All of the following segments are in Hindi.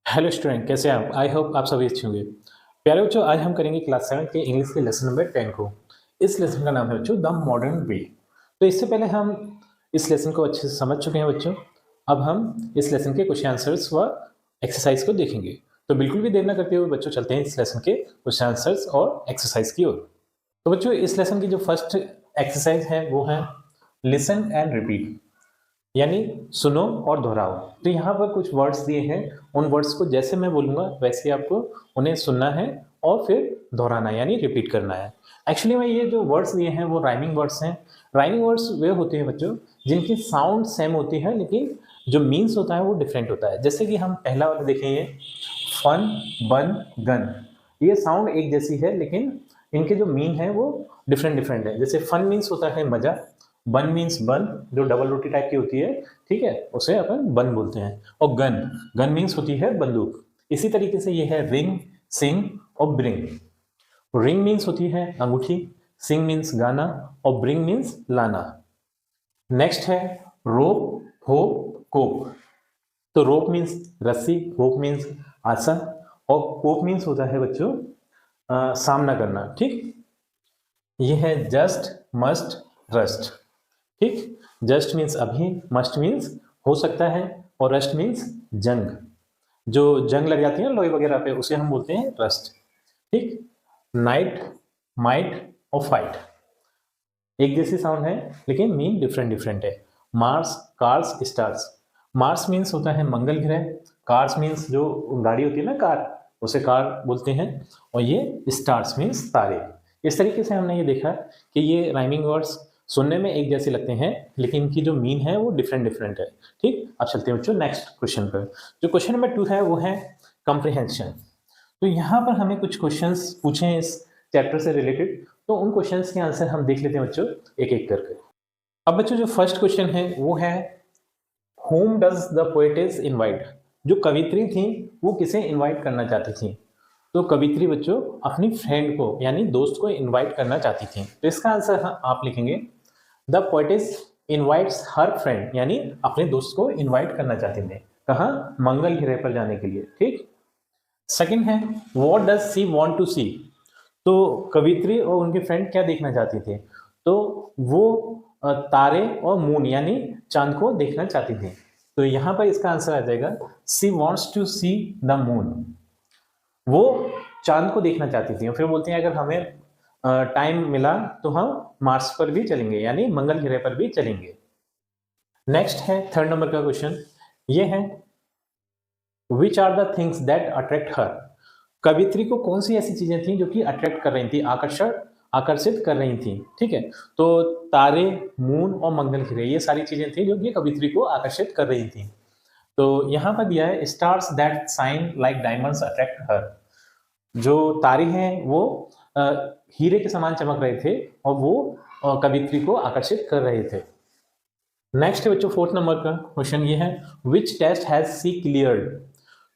हेलो स्टूडेंट, कैसे हैं आप? आई होप आप सभी अच्छे होंगे। प्यारे बच्चों, आज हम करेंगे क्लास 7 के इंग्लिश के लेसन नंबर 10 को। इस लेसन का नाम है बच्चों द मॉडर्न वे। तो इससे पहले हम इस लेसन को अच्छे से समझ चुके हैं बच्चों। अब हम इस लेसन के क्वेश्चन आंसर्स व एक्सरसाइज को देखेंगे। तो बिल्कुल भी देर न करते हुए बच्चों चलते हैं इस लेसन के क्वेश्चन आंसर्स और एक्सरसाइज की ओर। तो बच्चों, इस लेसन की जो फर्स्ट एक्सरसाइज है वो है लिसन एंड रिपीट, यानी सुनो और दोहराओ। तो यहाँ पर कुछ वर्ड्स दिए हैं, उन वर्ड्स को जैसे मैं बोलूँगा वैसे आपको उन्हें सुनना है और फिर दोहराना है, यानी रिपीट करना है। एक्चुअली में ये जो वर्ड्स दिए हैं वो राइमिंग वर्ड्स हैं। राइमिंग वर्ड्स वे होते हैं बच्चों जिनकी साउंड सेम होती है लेकिन जो मीन्स होता है वो डिफरेंट होता है। जैसे कि हम पहला वाला देखेंगे, फन, बन, गन। ये साउंड एक जैसी है लेकिन इनके जो मीन है वो डिफरेंट डिफरेंट है। जैसे फन मीन्स होता है मजा, बन मीन्स बन जो डबल रोटी टाइप की होती है, ठीक है, उसे अपन बन बोलते हैं। और गन, गन मीन्स होती है बंदूक। इसी तरीके से ये है रिंग, सिंग और ब्रिंग। रिंग मीन्स होती है अंगूठी, सिंग मीन्स गाना और ब्रिंग मीन्स लाना। नेक्स्ट है रोप, होप, कोप। तो रोप मीन्स रस्सी, होप मीन्स आशा और कोप मीन्स होता है बच्चों सामना करना। ठीक, ये है जस्ट, मस्ट, रस्ट। ठीक, जस्ट मीन्स अभी, मस्ट मीन्स हो सकता है और रस्ट मीन्स जंग। जो जंग लग जाती है लोहे वगैरह पे उसे हम बोलते हैं रस्ट। ठीक, नाइट, माइट और फाइट एक जैसी साउंड है लेकिन मीन डिफरेंट डिफरेंट है। Mars, cars, stars. Mars means होता है मंगल ग्रह, कार्स मीन्स जो गाड़ी होती है ना कार, उसे कार बोलते हैं, और ये स्टार्स मीन्स तारे। इस तरीके से हमने ये देखा कि ये राइमिंग वर्ड्स सुनने में एक जैसे लगते हैं लेकिन इनकी जो मीन है वो डिफरेंट डिफरेंट है। ठीक, अब चलते हैं बच्चों नेक्स्ट क्वेश्चन पर। जो क्वेश्चन नंबर 2 है वो है कॉम्प्रिहेंशन। तो यहाँ पर हमें कुछ क्वेश्चंस पूछे हैं इस चैप्टर से रिलेटेड, तो उन क्वेश्चंस के आंसर हम देख लेते हैं बच्चों एक एक करके। अब बच्चों जो फर्स्ट क्वेश्चन है वो है whom does the poetess invite। जो कवित्री थी वो किसे इनवाइट करना चाहती थी? तो कवित्री बच्चों अपनी फ्रेंड को यानी दोस्त को इनवाइट करना चाहती थी। तो इसका आंसर आप लिखेंगे the poetess invites her friend, यानी अपने दोस्त को इनवाइट करना चाहते थे। कहाँ? मंगल ग्रह पर जाने के लिए। ठीक, सेकंड है what does she want to see. तो कवित्री और उनके फ्रेंड क्या देखना चाहती थी? तो वो तारे और मून यानी चांद को देखना चाहती थी। तो यहाँ पर इसका आंसर आ जाएगा she wants to see the moon. वो चांद को देखना चाहती थी और फिर बोलती हैं अगर हमें टाइम मिला तो हम मार्स पर भी चलेंगे, यानी मंगल ग्रह पर भी चलेंगे। नेक्स्ट है थर्ड नंबर का क्वेश्चन, ये है which are the things that attract her. कवित्री को कौन सी ऐसी चीजें थी जो कि अट्रैक्ट कर रही थी, आकर्षित कर रही थी? ठीक है, तो तारे, मून और मंगल ग्रह ये सारी चीजें थी जो कि कवित्री को आकर्षित कर रही थी। तो यहाँ पर दिया है stars that shine like diamonds attract her. जो तारे हैं वो हीरे के समान चमक रहे थे और वो कवित्री को आकर्षित कर रहे थे। नेक्स्ट है बच्चों फोर्थ नंबर का क्वेश्चन, ये है which test has she cleared.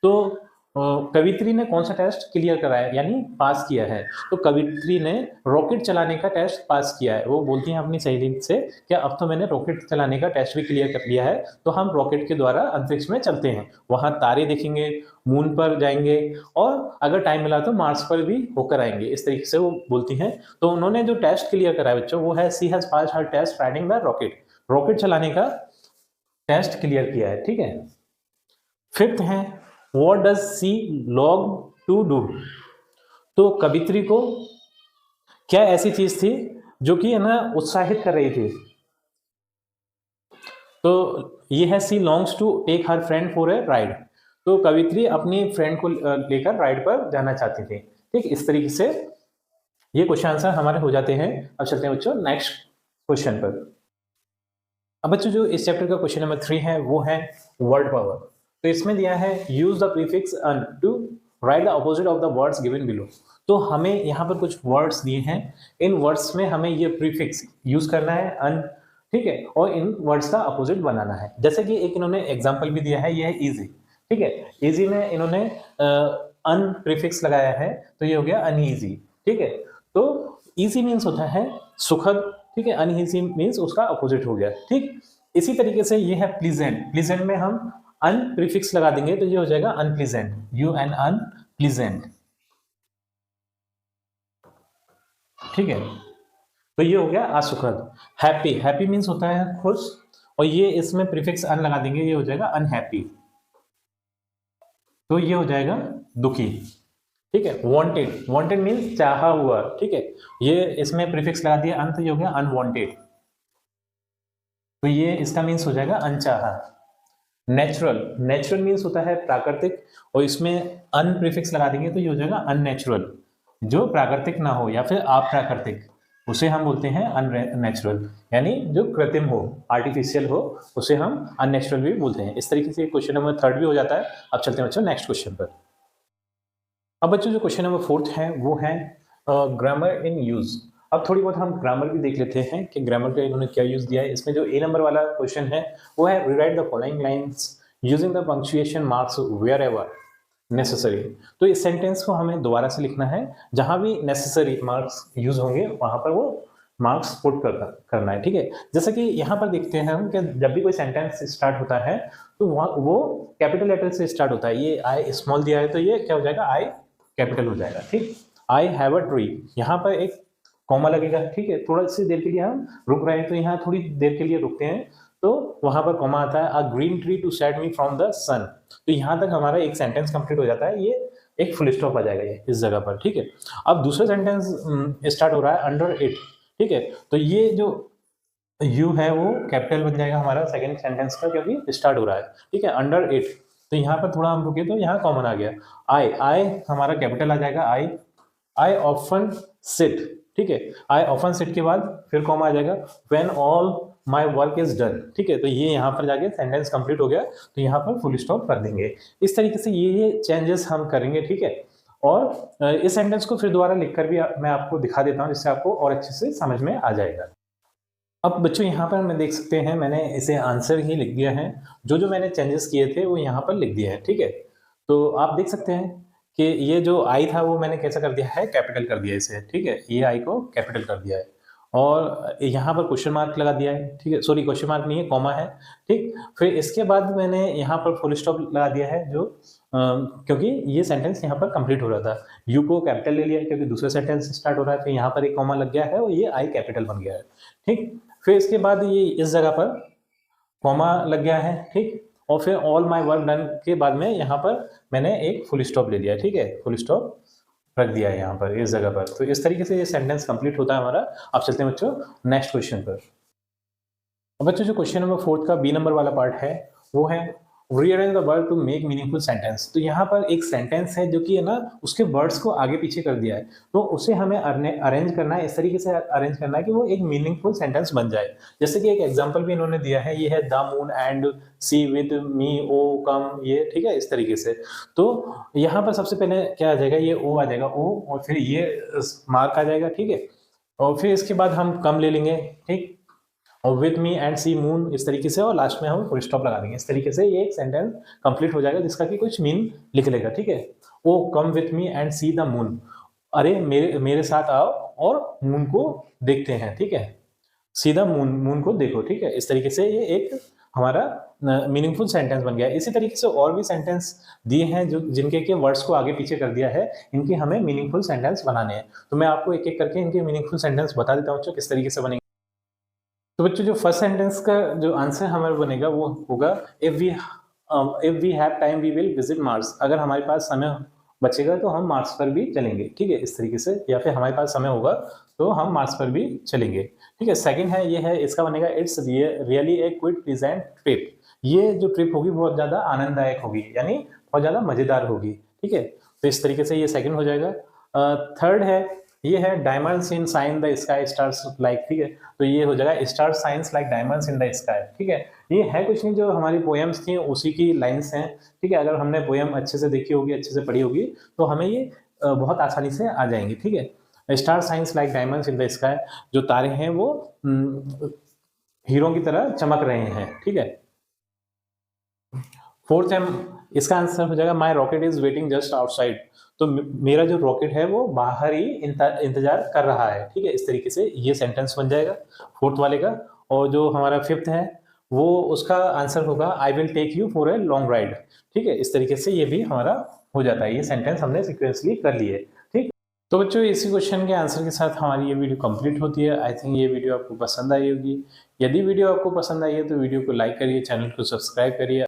तो कवित्री ने कौन सा टेस्ट क्लियर कराया यानी पास किया है? तो कवित्री ने रॉकेट चलाने का टेस्ट पास किया है। वो बोलती हैं अपनी सहेली से कि अब तो मैंने रॉकेट चलाने का टेस्ट भी क्लियर कर लिया है, तो हम रॉकेट के द्वारा अंतरिक्ष में चलते हैं, वहां तारे देखेंगे, मून पर जाएंगे और अगर टाइम मिला तो मार्स पर भी होकर आएंगे। इस तरीके से वो बोलती हैं। तो उन्होंने जो टेस्ट क्लियर कराया बच्चों वो है she has passed her test riding the rocket. Rocket चलाने का टेस्ट क्लियर किया है। ठीक है, फिफ्थ है what does she long to do. तो कवित्री को क्या ऐसी चीज थी जो कि है ना उत्साहित कर रही थी? तो ये है she longs to take her friend for a ride. तो कवित्री अपनी फ्रेंड को लेकर राइड पर जाना चाहती थी। ठीक, इस तरीके से ये क्वेश्चन आंसर हमारे हो जाते हैं। अब चलते हैं बच्चों नेक्स्ट क्वेश्चन पर। अब बच्चों जो इस चैप्टर का क्वेश्चन नंबर 3 है वो है वर्ड पावर। तो इसमें दिया है use the prefix un to write the opposite of the words given below. तो हमें यहाँ पर कुछ वर्ड्स दिए हैं, इन वर्ड्स में हमें ये प्रीफिक्स यूज करना है अन, ठीक है, और इन वर्ड्स का अपोजिट बनाना है। जैसे कि एक इन्होंने एग्जाम्पल भी दिया है, ये है इजी। ठीक है, इजी में इन्होंने अन प्रीफिक्स लगाया है तो ये हो गया अनईजी। ठीक है, तो इजी मीन्स होता है सुखद, ठीक है, अनईजी मीन्स उसका अपोजिट हो गया। ठीक, इसी तरीके से ये है प्लीजेंट। प्लीजेंट में हम अन प्रीफिक्स लगा देंगे तो ये हो जाएगा अनप्लीजेंट, यू एन अनप्लीजेंट, ठीक है। तो ये हो गया असुखद। हैप्पी, हैप्पी मीन्स होता है खुश, और ये इसमें प्रीफिक्स अन लगा देंगे, ये हो जाएगा अनहैप्पी, तो ये हो जाएगा दुखी, ठीक है। वांटेड, वांटेड मीन्स चाहा हुआ, ठीक है, ये इसमें प्रीफिक्स लगा दिया अन, तो ये हो गया अनवांटेड, तो ये इसका मीन्स हो जाएगा अनचाहा। नेचुरल, नेचुरल मीन्स होता है प्राकृतिक, और इसमें अन प्रीफिक्स लगा देंगे तो ये हो जाएगा अननेचुरल, जो प्राकृतिक ना हो या फिर अप्राकृतिक, उसे हम बोलते हैं अननेचुरल, यानी जो कृत्रिम हो, आर्टिफिशियल हो, उसे हम अननेचुरल भी बोलते हैं। इस तरीके से क्वेश्चन नंबर 3 भी हो जाता है। अब चलते हैं बच्चों नेक्स्ट क्वेश्चन पर। अब बच्चों जो क्वेश्चन नंबर 4 है वो है ग्रामर इन यूज। अब थोड़ी बहुत हम ग्रामर भी देख लेते हैं कि ग्रामर का इन्होंने क्या यूज दिया है। इसमें जो ए नंबर वाला क्वेश्चन है वो है rewrite the following lines using the punctuation marks wherever necessary. तो इस सेंटेंस को हमें दोबारा से लिखना है, जहां भी नेसेसरी मार्क्स यूज होंगे वहां पर वो मार्क्स पुट करना है, ठीक है। जैसे कि यहाँ पर देखते हैं हम कि जब भी कोई सेंटेंस स्टार्ट होता है तो वो कैपिटल लेटर से स्टार्ट होता है। ये आई स्मॉल दिया है तो ये क्या हो जाएगा, आई कैपिटल हो जाएगा, ठीक। आई हैव अ ट्री, यहाँ पर एक कॉमा लगेगा, ठीक है। थोड़ा सी देर के लिए हम रुक रहे हैं तो यहाँ थोड़ी देर के लिए रुकते हैं तो वहां पर कॉमा आता है। A green tree to set me from the sun, तो यहाँ तक हमारा एक सेंटेंस कंप्लीट हो जाता है, ये एक फुल स्टॉप आ जाएगा ये इस जगह पर, ठीक है। अब दूसरा सेंटेंस स्टार्ट हो रहा है अंडर इट, ठीक है। तो ये जो यू है वो कैपिटल बन जाएगा हमारा सेकंड सेंटेंस का, क्योंकि स्टार्ट हो रहा है, ठीक है, अंडर इट। तो यहाँ पर थोड़ा हम रुके तो यहाँ कॉमन आ गया। आई, आई हमारा कैपिटल आ जाएगा, आई। आई ऑफन सिट, ठीक है। आई ऑफन सिट के बाद फिर कॉमा आ जाएगा। When all my work is done, ठीक है। तो ये यहाँ पर जाके सेंटेंस कंप्लीट हो गया, तो यहाँ पर फुल स्टॉप कर देंगे। इस तरीके से ये चेंजेस हम करेंगे, ठीक है। और इस सेंटेंस को फिर दोबारा लिखकर भी मैं आपको दिखा देता हूँ, जिससे आपको और अच्छे से समझ में आ जाएगा। अब बच्चों यहाँ पर मैं देख सकते हैं मैंने इसे आंसर ही लिख दिया है, जो जो मैंने चेंजेस किए थे वो यहाँ पर लिख दिया है, ठीक है। तो आप देख सकते हैं कि ये जो आई था वो मैंने कैसा कर दिया है, कैपिटल कर दिया इसे, ठीक है। ये आई को कैपिटल कर दिया है और यहाँ पर क्वेश्चन मार्क लगा दिया है, ठीक है। सॉरी, क्वेश्चन मार्क नहीं है, कॉमा है, ठीक। फिर इसके बाद मैंने यहाँ पर फुल स्टॉप लगा दिया है, जो क्योंकि ये सेंटेंस यहाँ पर कंप्लीट हो रहा था। यू को कैपिटल ले लिया है क्योंकि दूसरा सेंटेंस स्टार्ट हो रहा है, फिर यहाँ पर एक कॉमा लग गया है और ये आई कैपिटल बन गया है, ठीक। फिर इसके बाद ये इस जगह पर कॉमा लग गया है, ठीक। और फिर ऑल माय वर्क डन के बाद में यहाँ पर मैंने एक फुल स्टॉप ले लिया, ठीक है, फुल स्टॉप रख दिया है यहाँ पर इस जगह पर। तो इस तरीके से ये सेंटेंस कंप्लीट होता है हमारा। अब चलते हैं बच्चों नेक्स्ट क्वेश्चन पर। अब बच्चों जो क्वेश्चन नंबर 4 का बी नंबर वाला पार्ट है वो है rearrange the word to make meaningful sentence. तो यहाँ पर एक सेंटेंस है जो कि है ना उसके वर्ड्स को आगे पीछे कर दिया है, तो उसे हमें अरेंज करना है, इस तरीके से अरेंज करना है कि वो एक मीनिंगफुल सेंटेंस बन जाए। जैसे कि एक एग्जांपल भी इन्होंने दिया है, ये है the moon and she with me O come, ये ठीक है इस तरीके से। तो यहाँ पर सबसे पहले क्या आ जाएगा, ये ओ आ जाएगा, ओ, और फिर ये मार्क आ जाएगा, ठीक है। और फिर इसके बाद हम कम ले लेंगे, ठीक, और with me and see moon इस तरीके से, और लास्ट में हम फुल स्टॉप लगा देंगे। इस तरीके से ये एक सेंटेंस कंप्लीट हो जाएगा जिसका कि कुछ मीन लिख लेगा, ठीक है। O come with me and see the moon, अरे मेरे साथ आओ और मून को देखते हैं, ठीक है। सी द मून, मून को देखो, ठीक है। इस तरीके से ये एक हमारा मीनिंगफुल सेंटेंस बन गया। इसी तरीके से और भी सेंटेंस दिए हैं जो जिनके के वर्ड्स को आगे पीछे कर दिया है, इनके हमें मीनिंगफुल सेंटेंस बनाने हैं। तो मैं आपको एक एक करके इनके मीनिंगफुल सेंटेंस बता देता हूँ किस तरीके से बनेंगे। तो बच्चों जो फर्स्ट सेंटेंस का जो आंसर हमारा बनेगा वो होगा if we have time we will visit Mars. अगर हमारे पास समय बचेगा तो हम मार्स पर भी चलेंगे, ठीक है, इस तरीके से। या फिर हमारे पास समय होगा तो हम मार्स पर भी चलेंगे, ठीक है। सेकंड है, ये है, इसका बनेगा it's really a quick pleasant trip. ये जो ट्रिप होगी बहुत ज्यादा आनंददायक होगी, यानी बहुत ज्यादा मजेदार होगी, ठीक है। तो इस तरीके से ये सेकंड हो जाएगा। थर्ड है, ये है diamonds in shine the sky stars like, ठीक है। तो ये हो जाएगा star shines like diamonds in the sky, ठीक है। ये है कुछ नहीं, जो हमारी पोएम्स थी उसी की लाइंस हैं, ठीक है। अगर हमने पोएम अच्छे से देखी होगी, अच्छे से पढ़ी होगी, तो हमें ये बहुत आसानी से आ जाएंगी, ठीक है। Star shines like diamonds in the sky, जो तारे हैं वो हीरो की तरह चमक रहे हैं, ठीक है। फोर्थ है, इसका आंसर हो जाएगा my rocket is waiting just outside. तो मेरा जो रॉकेट है वो बाहर ही इंतजार कर रहा है, ठीक है। इस तरीके से ये सेंटेंस बन जाएगा फोर्थ वाले का। और जो हमारा फिफ्थ है वो उसका आंसर होगा I will take you for a long ride. ठीक है, इस तरीके से ये भी हमारा हो जाता है। ये सेंटेंस हमने सिक्वेंसली कर लिए। ठीक, तो बच्चों इसी क्वेश्चन के आंसर के साथ हमारी ये वीडियो कंप्लीट होती है। आई थिंक ये वीडियो आपको पसंद आई होगी। यदि वीडियो आपको पसंद आई है तो वीडियो को लाइक करिए, चैनल को सब्सक्राइब करिए।